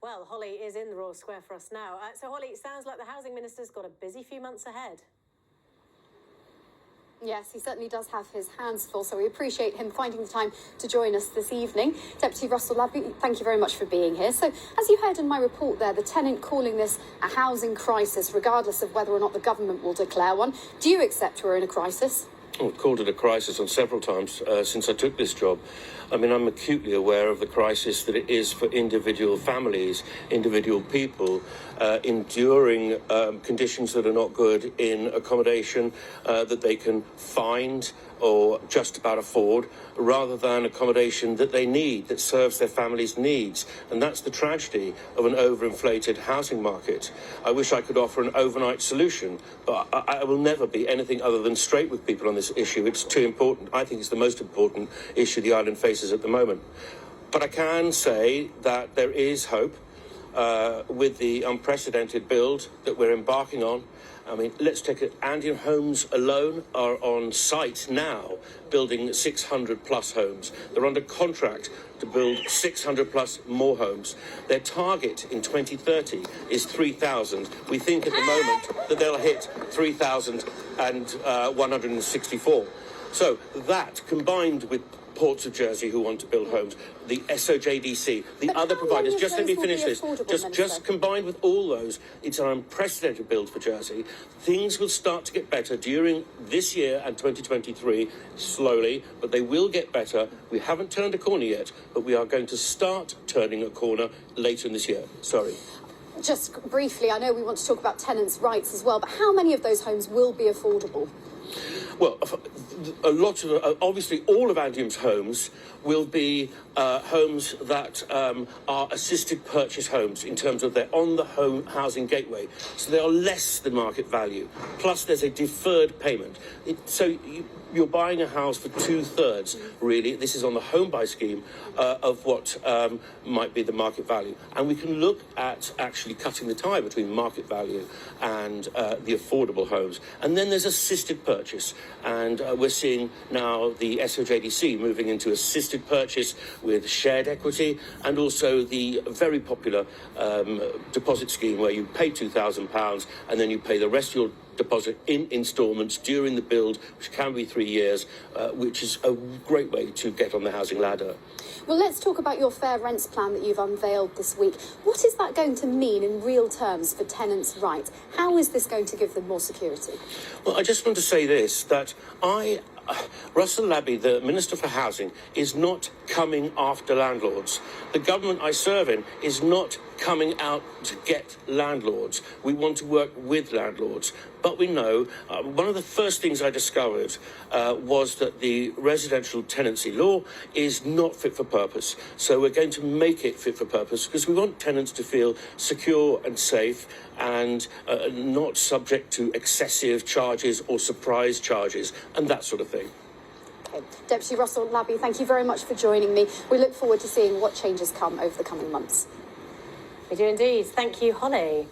Well, Holly is in the Royal Square for us now. So, Holly, it sounds like the Housing Minister's got a busy few months ahead. Yes, he certainly does have his hands full, so we appreciate him finding the time to join us this evening. Deputy Russell Labby, thank you very much for being here. So, as you heard in my report there, the Tenant calling this a housing crisis, regardless of whether or not the government will declare one. Do you accept we're in a crisis? I've called it a crisis on several times since I took this job. I mean, I'm acutely aware of the crisis that it is for individual families, individual people, enduring conditions that are not good in accommodation that they can find or just about afford, rather than accommodation that they need, that serves their family's needs. And that's the tragedy of an overinflated housing market. I wish I could offer an overnight solution, but I will never be anything other than straight with people on this issue. It's too important. I think it's the most important issue the island faces at the moment. But I can say that there is hope with the unprecedented build that we're embarking on. I mean, let's take it. Andean Homes alone are on site now building 600 plus homes. They're under contract to build 600 plus more homes. Their target in 2030 is 3,000. We think at the moment that they'll hit 3,164. So that, combined with Ports of Jersey who want to build homes, the SOJDC, the other providers, just let me finish this, just combined with all those, it's an unprecedented build for Jersey. Things will start to get better during this year and 2023, slowly, but they will get better. We haven't turned a corner yet, but we are going to start turning a corner later in this year. Sorry. Just briefly, I know we want to talk about tenants' rights as well, but how many of those homes will be affordable? Well, a lot of, obviously, all of Andium's homes will be homes that are assisted purchase homes in terms of they're on the home housing gateway. So they are less than market value. Plus, there's a deferred payment. You're buying a house for 2/3, really. This is on the home buy scheme of what might be the market value. And we can look at actually cutting the tie between market value and the affordable homes. And then there's assisted purchase. And we're seeing now the SOJDC moving into assisted purchase with shared equity, and also the very popular deposit scheme where you pay £2,000 and then you pay the rest of your deposit in instalments during the build, which can be 3 years, which is a great way to get on the housing ladder. Well, let's talk about your fair rents plan that you've unveiled this week. What is that going to mean in real terms for tenants' rights? How is this going to give them more security? Well, I just want to say this, that Russell Labby, the Minister for Housing, is not coming after landlords. The government I serve in is not coming out to get landlords. We want to work with landlords. But we know, one of the first things I discovered was that the residential tenancy law is not fit for purpose. So we're going to make it fit for purpose because we want tenants to feel secure and safe and not subject to excessive charges or surprise charges and that sort of thing. Okay. Deputy Russell Labby, thank you very much for joining me. We look forward to seeing what changes come over the coming months. We do indeed. Thank you, Holly.